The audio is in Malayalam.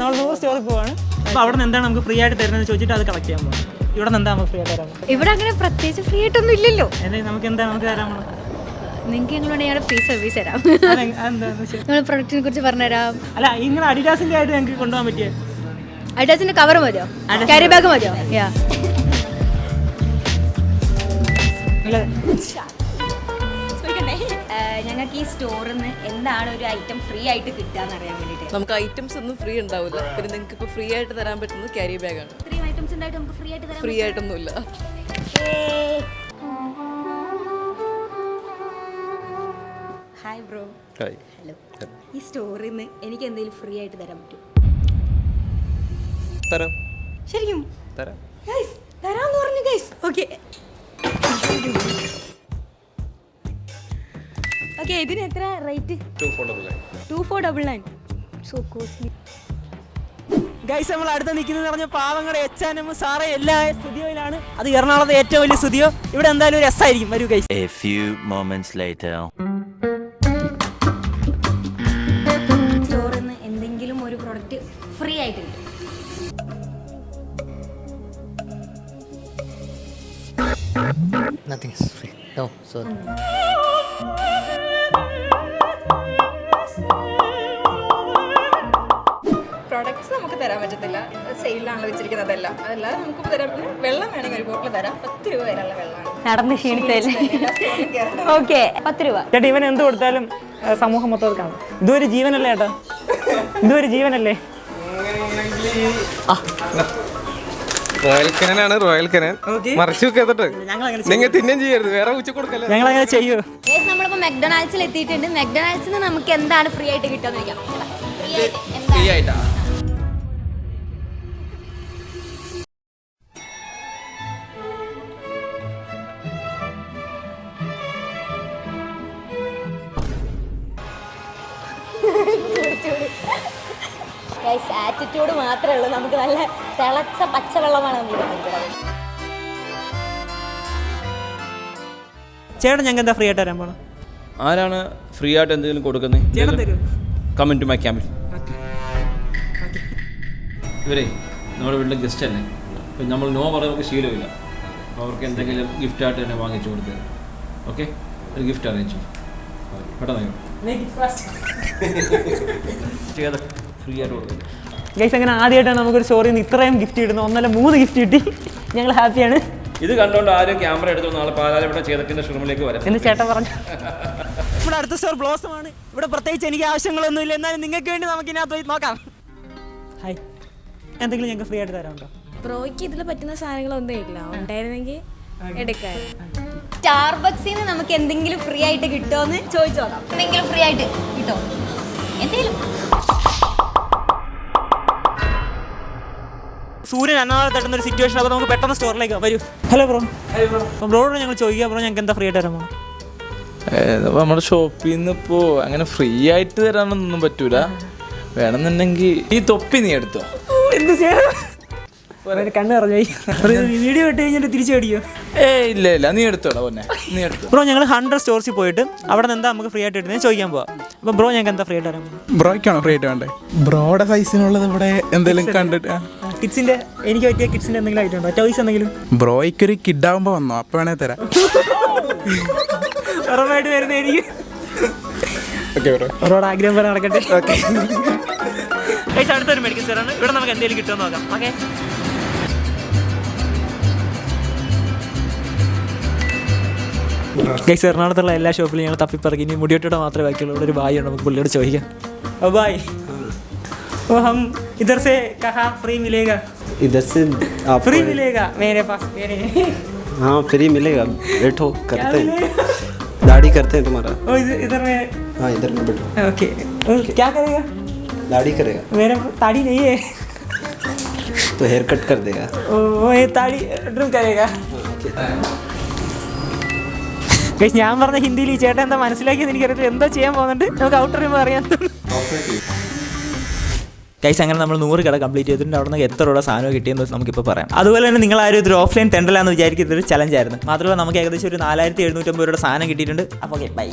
നമ്മൾ 100 സ്റ്റോറിൽ പോവാണ്. അപ്പോൾ അവിടെ നിന്ന് എന്താണ് നമുക്ക് ഫ്രീ ആയിട്ട് തരുന്നത് ചോദിച്ചിട്ട് അത് കളക്ട് ചെയ്യാൻ പോകാം. ഇവിടെ നിന്ന് എന്താ നമുക്ക് ഫ്രീ ആയിട്ട് തരാൻ? ഇവിടെ അങ്ങനെ പ്രത്യേകിച്ച് ഫ്രീ ആയിട്ടൊന്നും ഇല്ലല്ലോ. നമുക്ക് എന്താ നമുക്ക് തരാൻ പോകണം? നിങ്ങൾക്ക് ഞങ്ങളുടെ ഫ്രീ സർവീസ് തരാം. നമ്മൾ പ്രൊഡക്റ്റിനെ കുറിച്ച് പറഞ്ഞുതരാം. അല്ല, ഇങ്ങനെ അഡിഡാസിൻ്റെ ആയിട്ട് ഞങ്ങൾക്ക് കൊണ്ടുപോകാൻ പറ്റിയ അഡിഡാസിന്റെ കവർ മതിയോ? ക്യാരി ബാഗ് മതിയോ? ഞങ്ങൾക്ക് ഈ സ്റ്റോറിൽ നിന്ന് എന്താണ് ഒരു ഐറ്റം ഫ്രീ ആയിട്ട് കിട്ടാന്ന് അറിയാൻ വേണ്ടിയിട്ട്. നമുക്ക് ഐറ്റംസ് ഒന്നും ഫ്രീ ഉണ്ടാവില്ല. പിന്നെ നിങ്ങൾക്ക് ഇപ്പോൾ ഫ്രീ ആയിട്ട് തരാൻ പറ്റുന്നത് ക്യാരി ബാഗാണ്. ഇത്രയും ഐറ്റംസ് ഉണ്ടായിട്ട് നമുക്ക് ഫ്രീ ആയിട്ട് തരാൻ ഫ്രീ ആയിട്ടൊന്നുമില്ല. Hi bro. ഹലോ. ഈ സ്റ്റോറിൽ നിന്ന് എനിക്ക് എന്തെങ്കിലും ഫ്രീ ആയിട്ട് തരാൻ പറ്റും? തരാം. ശരിക്കും തരാം. തരാന്ന് പറഞ്ഞു ഗൈസ്. ഓക്കെ, ഇതിന് എത്ര റേറ്റ്? 2499. So costly. ഗൈസ്, നമ്മൾ അടുത്ത് നിൽക്കുന്നത് പറഞ്ഞ പാവങ്ങളുടെ H&M സാറേ എല്ലാ സ്റ്റുഡിയോയിലാണ്. അത് എറണാകുളത്തെ ഏറ്റവും വലിയ സ്റ്റുഡിയോ. ഇവിടെ എന്തായാലും ഒരു രസമായിരിക്കും. വരൂ guys. A few moments later. സ്റ്റോറിൽ നിന്ന് എന്തെങ്കിലും ഒരു പ്രോഡക്റ്റ് ഫ്രീ ആയിട്ട് കിട്ടും. Nothing is free. No, sorry. Products നമുക്ക് തരാൻ പറ്റത്തില്ല. സെയിലാണല്ലോ വെച്ചിരിക്കുന്നതെല്ലാം. അതല്ലാതെ നമുക്ക് തരാൻ പറ്റില്ല. വെള്ളം വേണമെങ്കിൽ ഒരു ബോട്ടിൽ തരാം. 10 രൂപ വരെയുള്ള വെള്ളമാണ്. നടന്ന് ക്ഷീണിച്ചല്ലേ? ഓക്കെ, 10 രൂപ. ചേട്ടാ, ഇവൻ എന്ത് കൊടുത്താലും സമൂഹം മൊത്തം കാണും. ഇതൊരു ജീവനല്ലേ ചേട്ടാ? ഇതൊരു ജീവനല്ലേ? റോയൽ കനാനാണ്. റോയൽ കനാൻ മറിച്ചു വെക്കാത്തോട്ട് നിങ്ങൾ തിന്നും ചെയ്യരുത്. വേറെ ഉച്ച കൊടുക്കല്ലേ? ഞങ്ങൾ അങ്ങനെ ചെയ്യൂ. നമ്മളിപ്പോ മെക്ഡൊണാൾഡ്സിൽ എത്തിയിട്ടുണ്ട്. മെക്ഡൊണാൾഡ്സിൽ നിന്ന് നമുക്ക് എന്താണ് ഫ്രീ ആയിട്ട് കിട്ടാന്ന് ചോദിക്കാം. ഫ്രീ ആയിട്ടാ? ആറ്റിറ്റ്യൂഡ് മാത്രമേ ഉള്ളൂ. നമുക്ക് നല്ല തിളച്ച പച്ചവെള്ളമാണ് നമുക്ക് കിട്ടുന്നത്. ചേട്ടൻ ഞങ്ങൾക്ക് എന്താ ഫ്രീ ആയിട്ട് തരാൻ പോകണം? ആരാണ് ഫ്രീ ആയിട്ട് എന്തെങ്കിലും കൊടുക്കുന്നത്? കമന്റ് ടു മൈ ക്യാമ്പിൽ. ഇവരെ നമ്മുടെ വീട്ടിലെ ഗസ്റ്റ് അല്ലേ, അപ്പം നമ്മൾ നോ പറയാൻ നമുക്ക് ശീലമില്ല. അപ്പോൾ അവർക്ക് എന്തെങ്കിലും ഗിഫ്റ്റായിട്ട് തന്നെ വാങ്ങിച്ചു കൊടുത്തത്. ഓക്കെ, ഒരു ഗിഫ്റ്റ് അറേഞ്ച് ചെയ്യും. പെട്ടെന്ന് ഫ്രീ ആയിട്ട് കൊടുക്കും. ഗൈസ്, അങ്ങനെ ആദ്യമായിട്ടാണ് നമുക്കൊരു സ്റ്റോറിയിൽ നിന്ന് ഇത്രയും ഗിഫ്റ്റ് കിട്ടുന്നത്. 1 ഗിഫ്റ്റ് കിട്ടി. ഞങ്ങൾ ഹാപ്പിയാണ്. ഇത് കണ്ടുകൊണ്ട് ആരും ക്യാമറ എടുത്തു നാളെ പാലാരിവട്ടം ചേതക്കിൻ്റെ ഷോറൂമിലേക്ക് വരാം എന്ന് ചേട്ടൻ പറഞ്ഞു. ഇവിടെ അടുത്ത സ്റ്റോർ ബ്ലോസമാണ്. ഇവിടെ പ്രത്യേകിച്ച് എനിക്ക് ആവശ്യങ്ങളൊന്നുമില്ല. എന്നാലും നിങ്ങൾക്ക് വേണ്ടി നമുക്ക് ഇതിനകത്ത് പോയി നോക്കാം. ഹായ്, എന്തെങ്കിലും ഞങ്ങൾക്ക് ഫ്രീ ആയിട്ട് തരാനുണ്ടോ? ബ്രോയ്ക്ക് ഇതിൽ പറ്റുന്ന സാധനങ്ങളൊന്നും ഇല്ല. ഉണ്ടായിരുന്നെങ്കിൽ എടുക്കാൻ. സ്റ്റാർബക്സിൽ നിന്ന് നമുക്ക് എന്തെങ്കിലും ഫ്രീ ആയിട്ട് കിട്ടുമോന്ന് ചോദിച്ചു നോക്കാം. എന്തെങ്കിലും ഫ്രീ ആയിട്ട് കിട്ടുമോ? എന്തെങ്കിലും. സൂര്യൻ അന്നാളെ തട്ടുന്ന ഒരു സിറ്റുവേഷൻ. അപ്പോൾ നമുക്ക് പെട്ടെന്ന് സ്റ്റോറിലേക്ക് വരൂ. Hello bro. അപ്പോൾ ബ്രോയോട് ഞങ്ങൾ ചോദിക്കാം, ബ്രോ ഞങ്ങൾക്ക് എന്താ ഫ്രീ ആയിട്ട് തരാൻ പോകണം? നമ്മുടെ ഷോപ്പിൽ നിന്ന് ഇപ്പോൾ അങ്ങനെ ഫ്രീ ആയിട്ട് തരാനൊന്നും പറ്റൂല. വേണമെന്നുണ്ടെങ്കിൽ ഈ തൊപ്പി നീ എടുത്തോ. എന്ത് ചെയ്യാൻ? കണ്ണ് പറഞ്ഞു. വീഡിയോ ഇട്ട് കഴിഞ്ഞിട്ട് തിരിച്ചു മേടിക്കോ? ഇല്ല നീ എടുത്തോടാ പൊന്നെ, നീ എടുത്തോ. ബ്രോ, ഞങ്ങൾ 100 സ്റ്റോർസിൽ പോയിട്ട് അവിടെ നിന്ന് എന്താ നമുക്ക് ഫ്രീ ആയിട്ട് കിട്ടുന്നത് ചോദിക്കാൻ പോവാം. അപ്പോൾ ബ്രോ ഞങ്ങൾക്ക് എന്താ ഫ്രീ ആയിട്ട് തരാൻ പോകും? ബ്രോയ്ക്കാണോ ഫ്രീ ആയിട്ട് വേണ്ടേ? ബ്രോയുടെ സൈസിനുള്ളത് ഇവിടെ എന്തെങ്കിലും കണ്ടിട്ട് കിഡ്സിൻ്റെ എനിക്ക് പറ്റിയ കിഡ്സിൻ്റെ എന്തെങ്കിലും ആയിട്ട് ഉണ്ടോ? ടോയ്സ് എന്തെങ്കിലും? ബ്രോയ്ക്കൊരു കിഡാകുമ്പോൾ വന്നോ, അപ്പോൾ വേണേൽ തരാം. ഉറപ്പായിട്ട് വരുന്നതായിരിക്കും. ഓക്കെ ബ്രോ, ബ്രോയുടെ ആഗ്രഹം പോലെ നടക്കട്ടെ. ഓക്കെ, അടുത്തൊരു മെഡിക്കൽ സ്റ്റോറാണ്. ഇവിടെ നമുക്ക് എന്തെങ്കിലും കിട്ടുമെന്ന് നോക്കാം. ഓക്കെ, ഗൈസ്, എറണാകുളത്തുള്ള എല്ലാ ഷോപ്പിലും ഞങ്ങൾ തപ്പിപ്പറക്കി. ഇനി മുടിയോട്ടോടെ മാത്രമേ ബാക്കിയുള്ളൂ. ഇവിടെ ഒരു ബായി ഉണ്ട്, നമുക്ക് പുള്ളിയോട് ചോദിക്കാം. ഓ ബായ്, ഓ ഹം ഇധർ സെ കഹാ ഫ്രീ മിലേഗാ? इधर से आप फ्री मिलेगा मेरे पास मेरे। हाँ फ्री मिलेगा, बैठो करते हैं, दाढ़ी करते हैं तुम्हारा। ओ इधर में? हाँ इधर में बैठो। ओके, क्या करेगा? दाढ़ी करेगा। मेरा दाढ़ी नहीं है तो हेयर कट कर देगा। ओ ये दाढ़ी ट्रिम करेगा। ഗൈസ്, ഞാൻ പറഞ്ഞ ഹിന്ദിയിൽ ഈ ചേട്ടൻ എന്താ മനസ്സിലാക്കിയെന്ന് എനിക്കറിയത്തില്ല. എന്താ ചെയ്യാൻ പോകുന്നുണ്ട്, നമുക്ക് ഔട്ടർ ചെയ്യുമ്പോൾ അറിയാം. ഗൈസ്, അങ്ങനെ നമ്മൾ 100 കട കംപ്ലീറ്റ് ചെയ്തിട്ടുണ്ട്. അവിടെ നിന്ന് എത്ര രൂപ സാധനം കിട്ടിയെന്ന് നമുക്കിപ്പോൾ പറയാം. അതുപോലെ തന്നെ നിങ്ങൾ ആരും ഇതൊരു ഓഫ്ലൈൻ ടെൻഡലാന്ന് വിചാരിക്കുന്നത് ഒരു ചലഞ്ചായിരുന്നു. മാത്രമല്ല നമുക്ക് ഏകദേശം ഒരു 4750 രൂപയുടെ സാധനം കിട്ടിയിട്ടുണ്ട്. അപ്പോൾ ഓക്കെ, ബൈ.